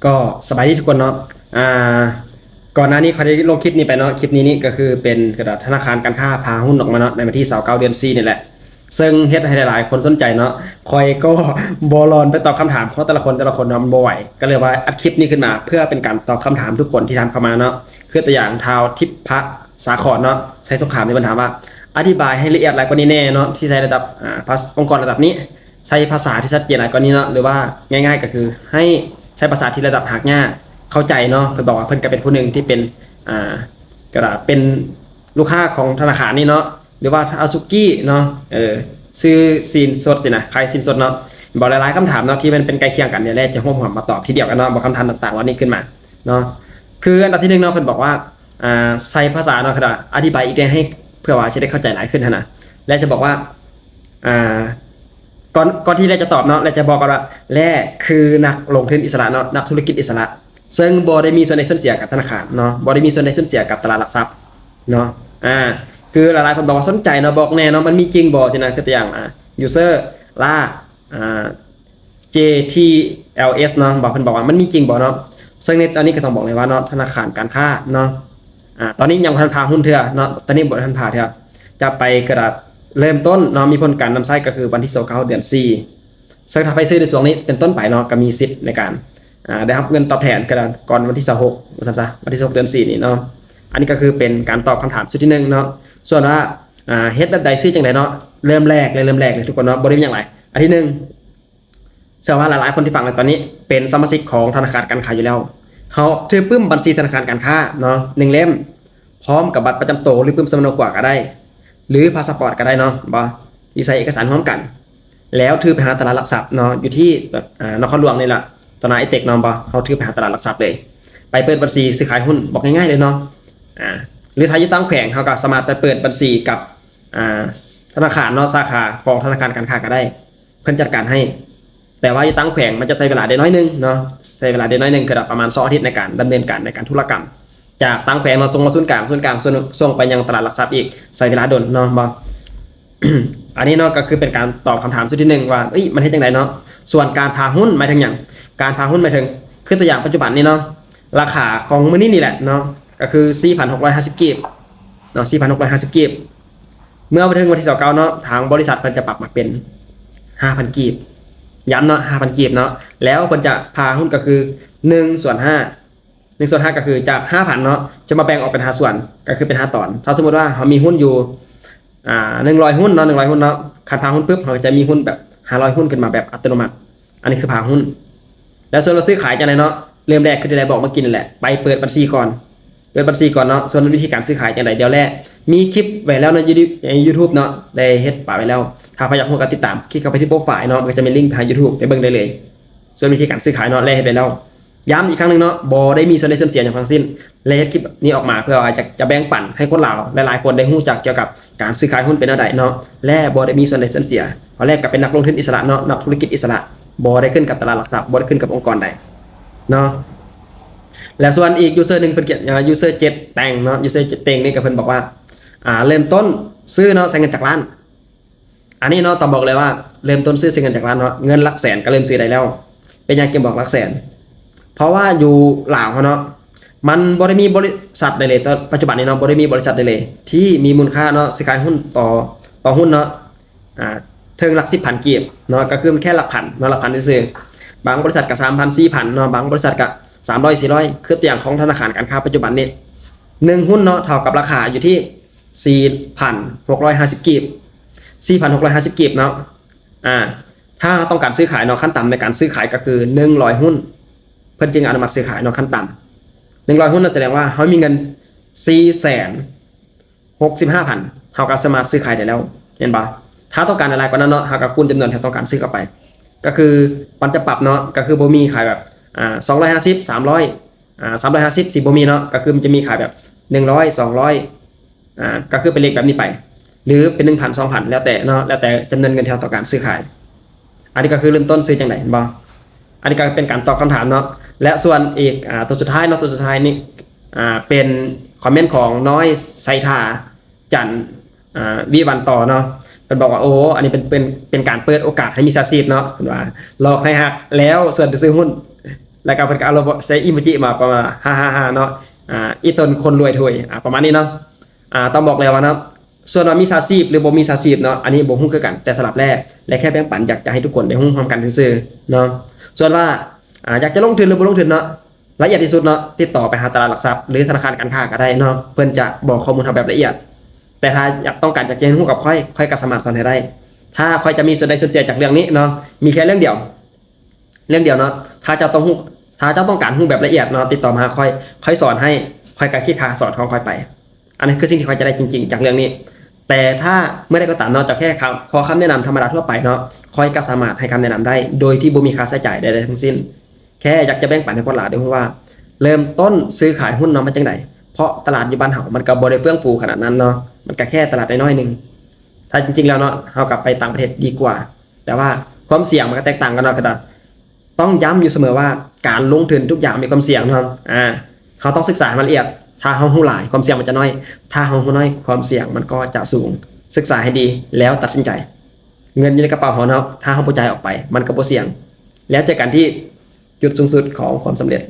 ก็สบายดีทุกคนเนาะอ่าก่อนหน้านี้เขาได้ลงคลิปนี้ไปเนาะคลิปนี้นี่ก็คือเป็นกระดาษธนาคารการค้าพาหุ้นออกมาเนาะในวันที่29เดือน4นี่แหละซึ่งเฮ็ดให้หลายๆคนสนใจเนาะคอยก็บอลอนไปตอบคำถามของแต่ละคนเนาะมันบ่ไหวก็เลยว่าอัดคลิปนี้ขึ้นมาเพื่อเป็นการตอบคำถามทุกคนที่ถามเข้ามาเนาะคือตัวอย่างท้าวทิพพะสาครเนาะใช้สงครามในปัญหามว่าอธิบายให้ละเอียดหลายกว่านี้แน่เนาะที่ใช้ระดับองค์กรระดับนี้ใช้ภาษาที่ชัดเจนหลายกว่านี้เนาะหรือว่าง่ายๆก็คือให้ใช้ภาษาที่ระดับหากง่ายเข้าใจเนาะเพิ่นบอกว่าเพิ่นก็เป็นผู้หนึ่งที่เป็นอ่าก็เป็นลูกค้าของธนาคารนี่เนาะหรือว่าอาซุกี้เนาะซื้อสินสดสินะขายสินสดเนาะบอกหลายๆคำถามเนาะที่มันเป็นใกล้เคียงกันเนี่ยแหละจะร่วมมาตอบทีเดียวกันเนาะบอกคำถามต่างๆเหล่านี้ขึ้นมาเนาะคืออันดับที่1เนาะเพิ่นบอกว่าใส่ภาษาเนาะครับอธิบายอีกได้ให้เพื่อว่าจะได้เข้าใจหลายขึ้นนะและจะบอกว่าอ่าก่อนที่เราจะตอบเนาะเราจะบอกกันว่าแร่คือนักลงทุนอิสระเนาะนักธุรกิจอิสระซึ่งบ่ได้มีส่วนได้ส่วนเสียกับธนาคารเนาะบ่ได้มีส่วนได้ส่วนเสียกับตลาดหลักทรัพย์เนาะคือหลายๆคนบอกว่าสนใจเนาะบอกแน่เนาะมันมีจริงบ่สินะคือตัวอย่างยูเซอร์ล่าJTLS เนาะบอกเพิ่นบอกว่ามันมีจริงบ่เนาะซึ่งในตอนนี้ก็ต้องบอกเลยว่าเนาะธนาคารการค้าเนาะตอนนี้ยังบ่ทันพาหุ้นเทื่อเนาะตอนนี้บ่ทันพาเทื่อจะไปกระดาษเริ่มต้นเนาะมีผลการนำใช้ก็คือวันที่29เดือน4ซึ่งถ้าไปซื้อในช่วงนี้เป็นต้นไปเนาะก็มีสิทธิ์ในการได้รับเงินตอบแทนกันก่อนวันที่26ว่าซั่นซะวันที่26เดือน4นี่เนาะอันนี้ก็คือเป็นการตอบคำถามสุดที่1เนาะส่วนว่าเฮ็ดแบบใดซื้อจังได๋เนาะเริ่มแรกเลยทุกคนเนาะบ่ได้มีหยังหลายอันที่1เชื่อว่าหลายๆคนที่ฟังในตอนนี้เป็นสมาชิกของธนาคารการค้าอยู่แล้วเฮาถือปึ้มบัญชีธนาคารการค้าเนาะ1เล่มพร้อมกับบัตรประจำตัวหรือปึ้มสำเนากว่าก็ได้หรือพาสปอร์ตก็ได้เนาะบ่ที่ใส่เอกสารพร้อมกันแล้วถือไปหาตลาดหลักทรัพย์เนาะอยู่ที่นครหลวงนี่ล่ะตลาดไอเทคเนาะบ่เฮาถือไปหาตลาดหลักทรัพย์เลยไปเปิดบัญชีซื้อขายหุ้นบอกง่ายๆเลยเนาะหรือถ้าอยู่ตามแขวงเฮาก็สามารถไปเปิดบัญชีกับธนาคารเนาะสาขาของธนาคารการค้าก็ได้เพิ่นจัดการให้แต่ว่าอยู่ตามแขวงมันจะใช้เวลาได้น้อยนึงเนาะใช้เวลาได้น้อยนึงคือประมาณ2อาทิตย์ในการดำเนินการในการธุรกรรมจากตามแขวงเราส่งมาศูนย์กลางส่งไปยังตลาดหลักทรัพย์อีกใช้เวลาดนเนาะบ่ อันนี้เนาะก็คือเป็นการตอบคำถามสุดที่1ว่ามันเฮ็ดจังไดเนาะส่วนการพาหุ้นหมายถึงหยังการพาหุ้นหมายถึงคือตัวอย่างปัจจุบันนี้เนาะราคาของมื้อนี้นี่แหละเนาะก็คือ 4,650 กีบเนาะ 4,650 กีบเมื่อถึงวันที่29เนาะทางบริษัทเพิ่นจะปรับมาเป็น 5,000 กีบย้ำเนาะ 5,000 กีบเนาะแล้วเพิ่นจะพาหุ้นก็คือ1/5ก็คือจาก 5,000 เนาะจะมาแบ่งออกเป็น5ส่วนก็คือเป็น5ตอนถ้าสมมุติว่าเฮามีหุ้นอยู่100หุ้นเนาะ100หุ้นเนาะคันพาหุ้นปุ๊บเราจะมีหุ้นแบบ500หุ้นขึ้นมาแบบอัตโนมัติอันนี้คือพาหุ้นแล้วส่วนเราซื้อขายจังได๋เนาะเริ่มแรกคือที่ได้บอกเมื่อกี้นั่นแหละไปเปิดบัญชีก่อนเนาะส่วนวิธีการซื้อขายจังได๋เดี๋ยวแรกมีคลิปไว้แล้วใน YouTube เนาะได้เฮ็ดป่าไว้แล้วถ้าใครอยากรู้ก็ติดตามคลิกเข้าไปที่โปรไฟล์เนาะมันก็จะมีลิงก์ทาง YouTube ไปเบิ่งได้เลยส่วนวิธีการซื้อขายเนาะแลเฮ็ดไปแล้วย้ำอีกครั้งนึงเนาะบ่ได้มีส่วนได้ส่วนเสียอย่างทั้งสิ้นเลยเฮ็ดคลิปนี้ออกมาเพื่อว่าจะแบ่งปันให้คนลาวหลายๆคนได้รู้จักเกี่ยวกับการซื้อขายหุ้นเป็นแนวใดเนาะและบ่ได้มีส่วนได้ส่วนเสียเพราะแรกก็เป็นนักลงทุนอิสระเนาะนักธุรกิจอิสระบ่ได้ขึ้นกับตลาดหลักทรัพย์บ่ได้ขึ้นกับองค์กรใดเนาะแล้วส่วนอีกยูเซอร์นึงเพิ่นเขียนยูเซอร์7แต่งเนาะยูเซอร์7แต่งนี่ก็เพิ่นบอกว่าเริ่มต้นซื้อเนาะใช้เงินจากร้านอันนี้เนาะต้องบอกเลยว่าเริ่มต้นซื้อใช้เงินจากร้านเนาะเงินหลักแสนก็เริ่มซื้อได้แล้วเป็นหยังเก็บบอกหลักแสนเพราะว่าอยู่ลาวเนาะมันบ่ได้มีบริษัทใดเลยปัจจุบันนี้เนาะบ่ได้มีบริษัทใดเลยที่มีมูลค่าเนาะซื้อขายหุ้นต่อหุ้นเนาะถึงหลัก10,000กีบเนาะก็คือมันแค่หลักพันเนาะหลักพันซื่อบางบริษัทก็3,000 4,000เนาะบางบริษัทก็300 400คือตัวอย่างของธนาคารการค้าปัจจุบันนี้1หุ้นเนาะเท่ากับราคาอยู่ที่ 4,650 กีบ 4,650 กีบเนาะถ้าต้องการซื้อขายเนาะขั้นต่ำในการซื้อขายก็คือ100หุ้นเพิ่นจึงอนุมัติซื้อขายเนาะขั้นต่ำ100หุ้นนั่นแสดงว่าเฮามีเงิน 465,000 เฮาก็สามารถซื้อขายได้แล้วเห็นบ่ถ้าต้องการอะไรกว่านั้นเนาะเฮาก็คูณจำนวนที่ต้องการซื้อเข้าไปก็คือมันจะปรับเนาะก็คือบ่มีขายแบบ250 300350สิบ่มีเนาะก็คือมันจะมีขายแบบ100 200ก็คือเป็นเลขแบบนี้ไปหรือเป็น 1,000 2,000 แล้วแต่เนาะแล้วแต่จำนวนเงินที่เราต้องการซื้อขายอันนี้ก็คือเริ่มต้นซื้อจังได๋เห็นบ่อันนี้ก็เป็นการตอบคำถามเนาะและส่วนอีกตัวสุดท้ายเนาะตัวสุดท้ายนี่เป็นคอมเมนต์ของน้อยไซทาจันวิวันต่อเนาะเพิ่นบอกว่าโอ้อันนี้เป็นการเปิดโอกาสให้มีอาชีพเนาะเพิ่นว่าหลอกให้ฮักแล้วส่วนไปซื้อหุ้น แล้วก็เพิ่นก็เอาใส่อีโมจิมาประมาณฮ่าๆๆเนาะอีตนคนรวยถวยประมาณนี้เนาะต้องบอกเลยว่าเนาะส่วนว่ามีสาชีพหรือบ่มีสาชีพเนาะอันนี้บ่ฮู้คือกันแต่สำหรับแรกและแค่แบ่งปันอยากจะให้ทุกคนได้ฮู้พร้อมกันซื่อๆเนาะส่วนว่าอยากจะลงทุนหรือบ่ลงทุนเนาะละเอียดที่สุดเนาะติดต่อไปหาตลาดหลักทรัพย์หรือธนาคารการค้าก็ได้เนาะเพิ่นจะบอกข้อมูลทางแบบละเอียดแต่ถ้าอยากต้องการจะเรียนรู้กับค่อยก็สามารถสอนให้ได้ถ้าค่อยจะมีส่วนใดส่วนเสียจากเรื่องนี้เนาะมีแค่เรื่องเดียวเนาะถ้าเจ้าต้องการรู้แบบละเอียดเนาะติดต่อมาค่อยสอนให้ค่อยก็คิดค่าสอนของค่อยไปอันนี้คือสิ่งที่ค่อยจะได้จริงๆจากเรื่องนี้แต่ถ้าเมื่อใดก็ตามเนาะจะแค่ขอคำแนะนำธรรมดาทั่วไปเนาะค่อยก็สามารถให้คำแนะนำได้โดยที่บ่มีค่าใช้จ่ายใดๆทั้งสิ้นแค่อยากจะแบ่งปันให้คนหลายได้รู้ว่าเริ่มต้นซื้อขายหุ้นเนาะมาจังได๋เพราะตลาดอยู่บ้านเฮามันก็บ่ได้เฟื่องฟูขนาดนั้นเนาะมันก็แค่ตลาดน้อยๆนึงถ้าจริงๆแล้วเนาะเฮากลับไปต่างประเทศดีกว่าแต่ว่าความเสี่ยงมันก็แตกต่างกันเนาะครับต้องย้ำอยู่เสมอว่าการลงทุนทุกอย่างมีความเสี่ยงนะครับเราต้องศึกษาให้มันละเอียดถ้าเรารู้หลายความเสี่ยงมันจะน้อยถ้าเรารู้น้อยความเสี่ยงมันก็จะสูงศึกษาให้ดีแล้วตัดสินใจเงินอยู่ในกระเป๋าของเราถ้าเราบ่จ่ายออกไปมันก็บ่เสี่ยงแล้วเจอกันที่จุดสูงสุดของความสำเร็จ